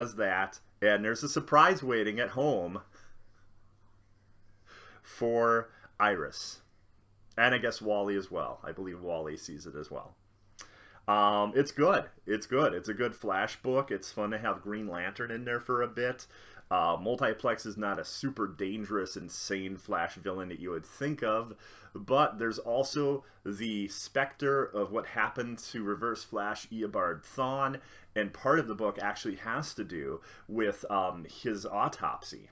does that, and there's a surprise waiting at home for Iris. And I guess Wally as well. I believe Wally sees it as well. It's good. It's good. It's a good Flash book. It's fun to have Green Lantern in there for a bit. Multiplex is not a super dangerous, insane Flash villain that you would think of, but there's also the specter of what happened to Reverse Flash Eobard Thawne, and part of the book actually has to do with his autopsy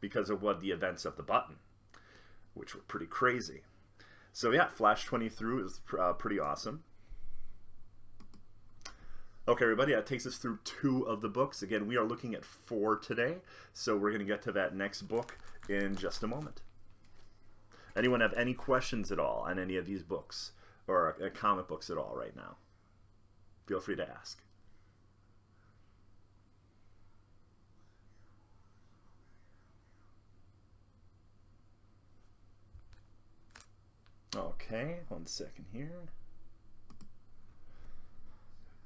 because of what the events of the button, which were pretty crazy. So yeah, Flash 23 is pretty awesome. Okay, everybody, that takes us through 2 of the books. Again, we are looking at 4 today, so we're going to get to that next book in just a moment. Anyone have any questions at all on any of these books, or comic books at all right now? Feel free to ask. Okay, 1 second here.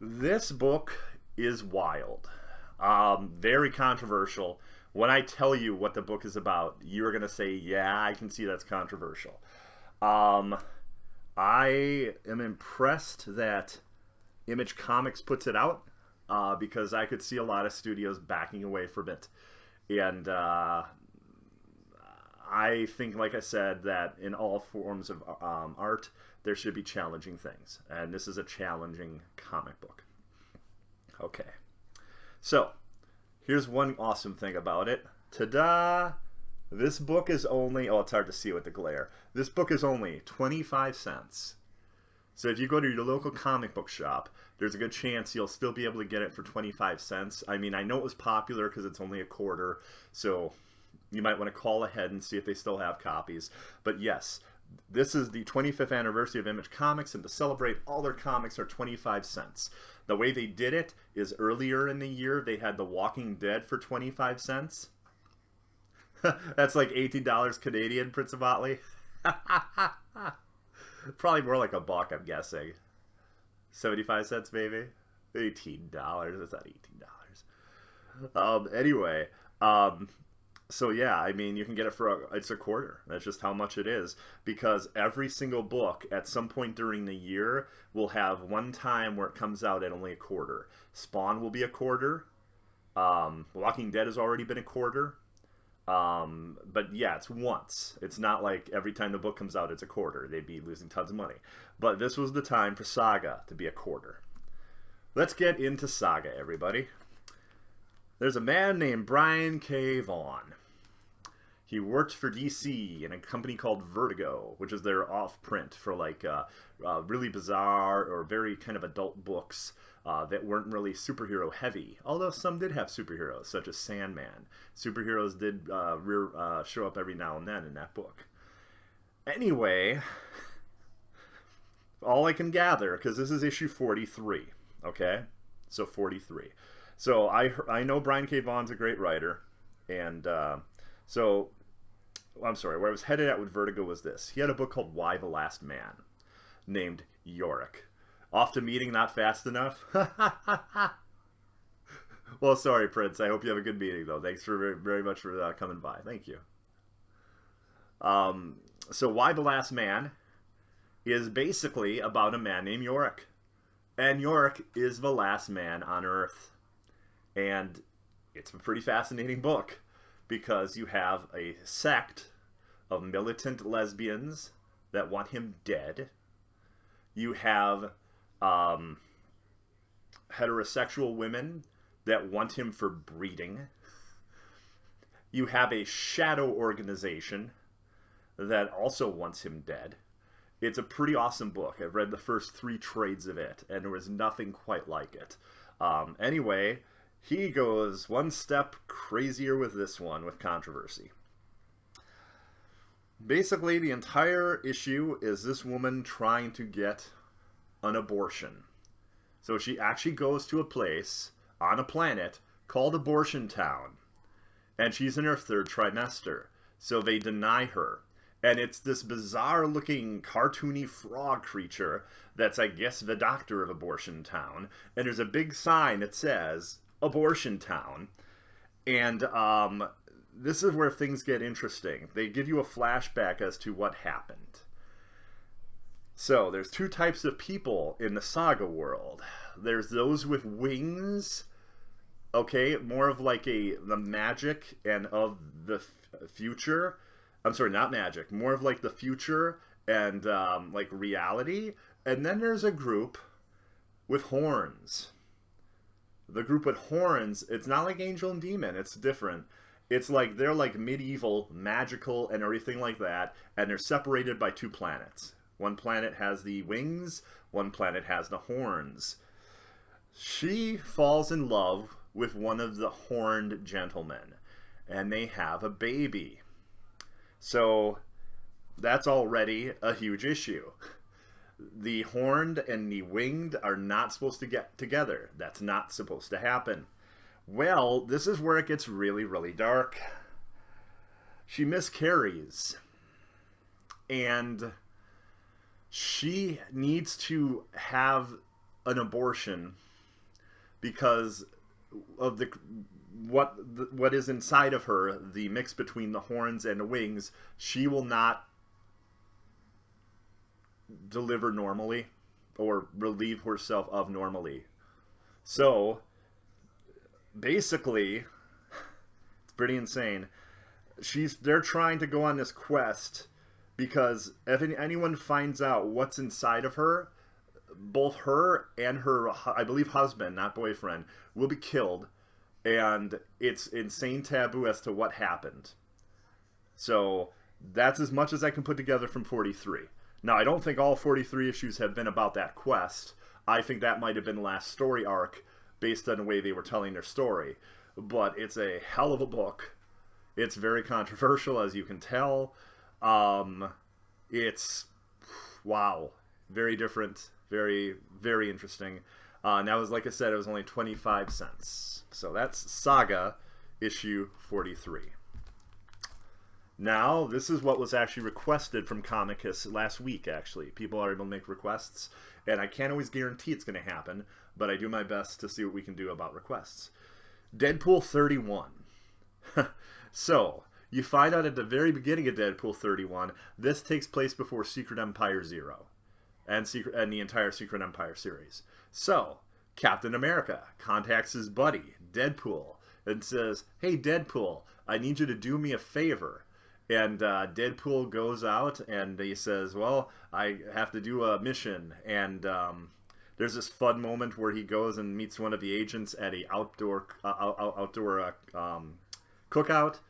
This book is wild. Very controversial. When I tell you what the book is about, you're going to say, yeah, I can see that's controversial. I am impressed that Image Comics puts it out because I could see a lot of studios backing away from it. And I think, like I said, that in all forms of art, there should be challenging things. And this is a challenging comic book. Okay. So, here's one awesome thing about it. Ta-da! This book is only, oh, it's hard to see with the glare. This book is only 25 cents. So if you go to your local comic book shop, there's a good chance you'll still be able to get it for 25 cents. I mean, I know it was popular because it's only a quarter, so you might want to call ahead and see if they still have copies. But yes, this is the 25th anniversary of Image Comics, and to celebrate, all their comics are 25 cents. The way they did it is earlier in the year, they had The Walking Dead for 25 cents. That's like $18 Canadian, Prince of Otley. Probably more like $1, I'm guessing. 75 cents, maybe? $18. It's not $18. Anyway, so yeah, I mean, you can get it for it's a quarter. That's just how much it is, because every single book at some point during the year will have one time where it comes out at only a quarter. Spawn will be a quarter. Walking Dead has already been a quarter. But yeah, it's once. It's not like every time the book comes out it's a quarter. They'd be losing tons of money. But this was the time for Saga to be a quarter. Let's get into Saga, everybody. There's a man named Brian K. Vaughan. He worked for DC in a company called Vertigo, which is their off-print for like really bizarre or very kind of adult books that weren't really superhero heavy. Although some did have superheroes, such as Sandman. Superheroes did show up every now and then in that book. Anyway, all I can gather, because this is issue 43, okay? So 43. So I know Brian K. Vaughan's a great writer, and so I'm sorry, where I was headed at with Vertigo was this. He had a book called Why the Last Man, named Yorick. Off to meeting not fast enough? Well, sorry, Prince. I hope you have a good meeting, though. Thanks for very much for coming by. Thank you. So Why the Last Man is basically about a man named Yorick. And Yorick is the last man on Earth. And it's a pretty fascinating book, because you have a sect of militant lesbians that want him dead. You have heterosexual women that want him for breeding. You have a shadow organization that also wants him dead. It's a pretty awesome book. I've read the first 3 trades of it, and there was nothing quite like it. Anyway, he goes one step crazier with this one, with controversy. Basically, the entire issue is this woman trying to get an abortion. So she actually goes to a place on a planet called Abortion Town. And she's in her 3rd trimester. So they deny her. And it's this bizarre-looking, cartoony frog creature that's, I guess, the doctor of Abortion Town. And there's a big sign that says, abortion town. And this is where things get interesting. They give you a flashback as to what happened. So, there's two types of people in the saga world. There's those with wings, okay, more of like the magic and of the future. I'm sorry, not magic, more of like the future and like reality. And then there's a group with horns. The group with horns, it's not like angel and demon, it's different. It's like they're like medieval, magical, and everything like that, and they're separated by two planets. One planet has the wings, one planet has the horns. She falls in love with one of the horned gentlemen, and they have a baby. So that's already a huge issue. The horned and the winged are not supposed to get together. That's not supposed to happen. Well, this is where it gets really, really dark. She miscarries. And she needs to have an abortion because of what is inside of her, the mix between the horns and the wings. She will not deliver normally or relieve herself of normally. So basically, it's pretty insane. They're trying to go on this quest because if anyone finds out what's inside of her, both her and her, I believe, husband, not boyfriend, will be killed. And it's insane taboo as to what happened. So that's as much as I can put together from 43. Now, I don't think all 43 issues have been about that quest. I think that might have been the last story arc based on the way they were telling their story. But it's a hell of a book. It's very controversial, as you can tell. It's, wow, very different, very, very interesting. Now, like I said, it was only 25 cents. So that's Saga issue 43. Now, this is what was actually requested from Comicus last week, actually. People are able to make requests, and I can't always guarantee it's going to happen, but I do my best to see what we can do about requests. Deadpool 31. So, you find out at the very beginning of Deadpool 31, this takes place before Secret Empire 0 and the entire Secret Empire series. So, Captain America contacts his buddy, Deadpool, and says, "Hey, Deadpool, I need you to do me a favor." And Deadpool goes out and he says, "Well, I have to do a mission." And there's this fun moment where he goes and meets one of the agents at a outdoor cookout,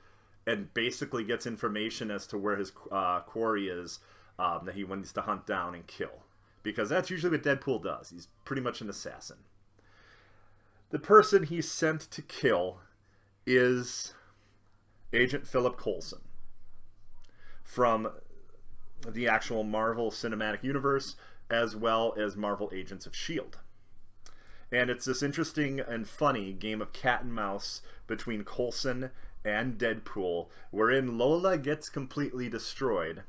and basically gets information as to where his quarry is that he wants to hunt down and kill. Because that's usually what Deadpool does. He's pretty much an assassin. The person he's sent to kill is Agent Philip Coulson from the actual Marvel Cinematic Universe, as well as Marvel Agents of S.H.I.E.L.D. And it's this interesting and funny game of cat and mouse between Coulson and Deadpool, wherein Lola gets completely destroyed.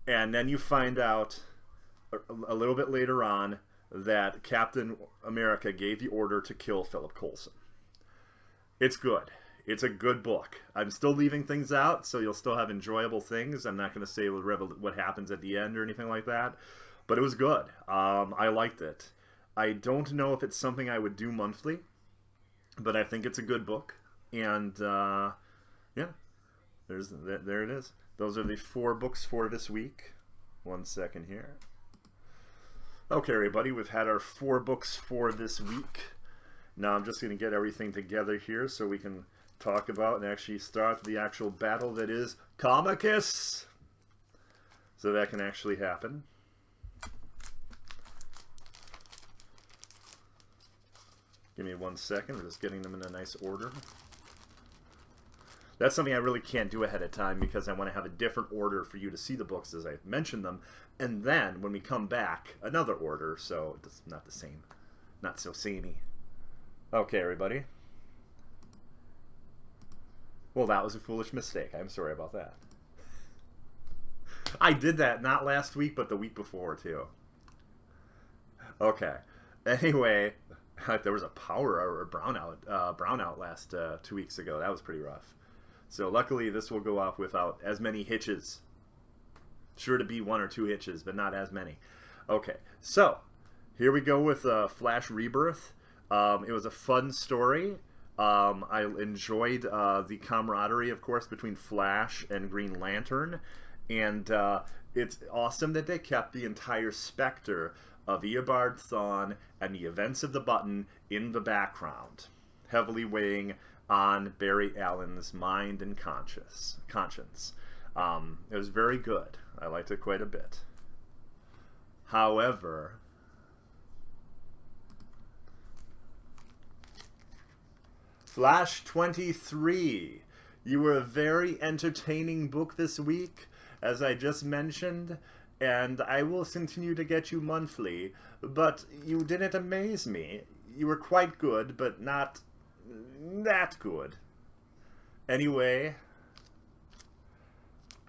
And then you find out a little bit later on that Captain America gave the order to kill Philip Coulson. It's good. It's a good book. I'm still leaving things out, so you'll still have enjoyable things. I'm not going to say what happens at the end or anything like that, but it was good. I liked it. I don't know if it's something I would do monthly, but I think it's a good book. And yeah, there it is. Those are the 4 books for this week. 1 second here. Okay, everybody, we've had our 4 books for this week. Now I'm just going to get everything together here so we can talk about and actually start the actual battle that is Comicus, so that can actually happen. Give me 1 second. We're just getting them in a nice order. That's something I really can't do ahead of time because I want to have a different order for you to see the books as I mention them, and then when we come back, another order, so it's not the same, not so samey. Okay, everybody. Well, that was a foolish mistake. I'm sorry about that. I did that not last week, but the week before, too. Okay. Anyway, There was a power or brownout last 2 weeks ago. That was pretty rough. So luckily, this will go off without as many hitches. Sure to be 1 or 2 hitches, but not as many. Okay, so here we go with Flash Rebirth. It was a fun story. I enjoyed the camaraderie, of course, between Flash and Green Lantern. And it's awesome that they kept the entire specter of Eobard Thawne and the events of the Button in the background, heavily weighing on Barry Allen's mind and conscience. It was very good. I liked it quite a bit. However, Flash 23, you were a very entertaining book this week, as I just mentioned, and I will continue to get you monthly, but you didn't amaze me. You were quite good, but not that good. Anyway,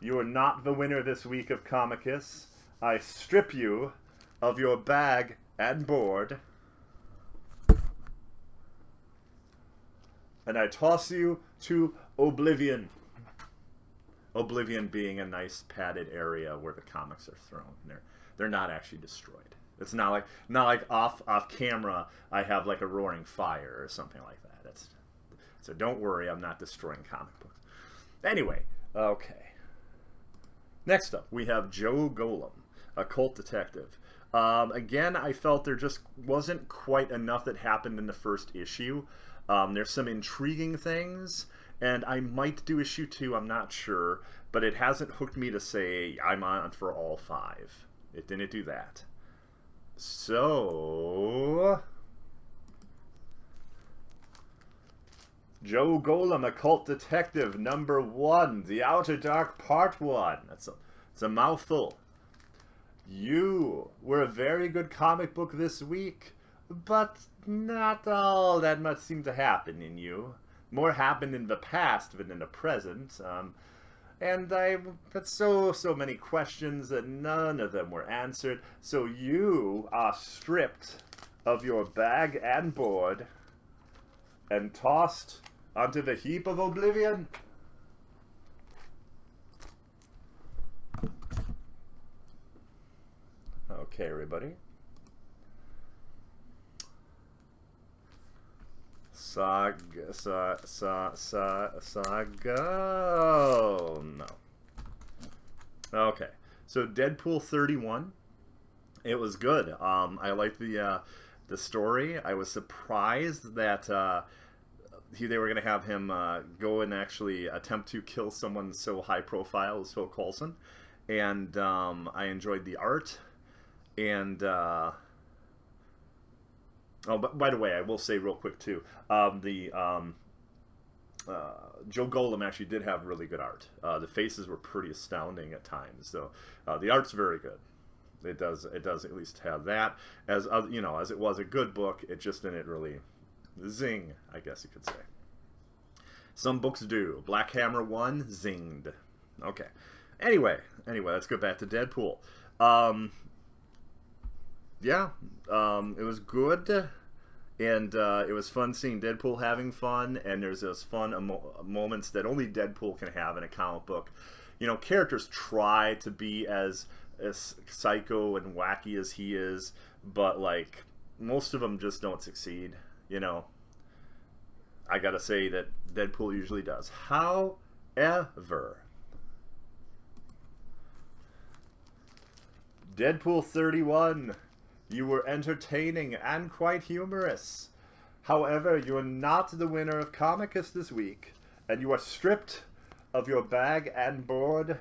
you are not the winner this week of Comicus. I strip you of your bag and board, and I toss you to Oblivion. Oblivion being a nice padded area where the comics are thrown. They're not actually destroyed. It's not like off camera I have like a roaring fire or something like that. So don't worry, I'm not destroying comic books. Anyway, okay. Next up, we have Joe Golem, a cult detective. Again, I felt there just wasn't quite enough that happened in the first issue. There's some intriguing things, and I might do issue 2, I'm not sure, but it hasn't hooked me to say I'm on for all 5. It didn't do that. So, Joe Golem, a cult detective, number 1, The Outer Dark, part 1. It's a mouthful. You were a very good comic book this week, but not all that much seemed to happen in you. More happened in the past than in the present. And I had so many questions that none of them were answered. So you are stripped of your bag and board and tossed onto the heap of oblivion. Okay, everybody. Saga. No. Okay, so Deadpool 31. It was good. I liked the story. I was surprised that they were going to have him go and actually attempt to kill someone so high profile as Phil Coulson, and I enjoyed the art. And oh, but by the way, I will say real quick too, Joe Golem actually did have really good art. The faces were pretty astounding at times, so the art's very good. It does at least have that. As as it was a good book, it just didn't really zing, I guess you could say. Some books do. Black Hammer 1 zinged. Okay. Anyway, let's go back to Deadpool. Yeah, it was good, and it was fun seeing Deadpool having fun, and there's those fun moments that only Deadpool can have in a comic book. Characters try to be as psycho and wacky as he is, but, like, most of them just don't succeed, I gotta say that Deadpool usually does. However, Deadpool 31... you were entertaining and quite humorous. However, you are not the winner of Comicus this week, and you are stripped of your bag and board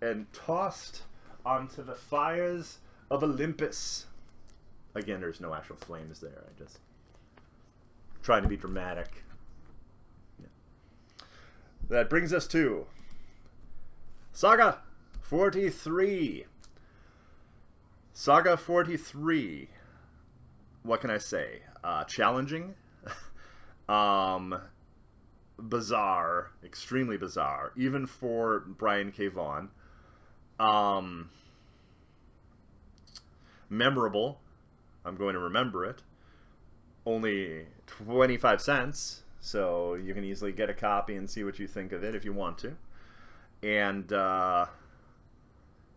and tossed onto the fires of Olympus. Again, there's no actual flames there. I just trying to be dramatic. Yeah. That brings us to Saga 43. Saga 43, what can I say? Challenging, bizarre, extremely bizarre, even for Brian K. Vaughan. Memorable, I'm going to remember it. only 25 cents, so you can easily get a copy and see what you think of it if you want to. And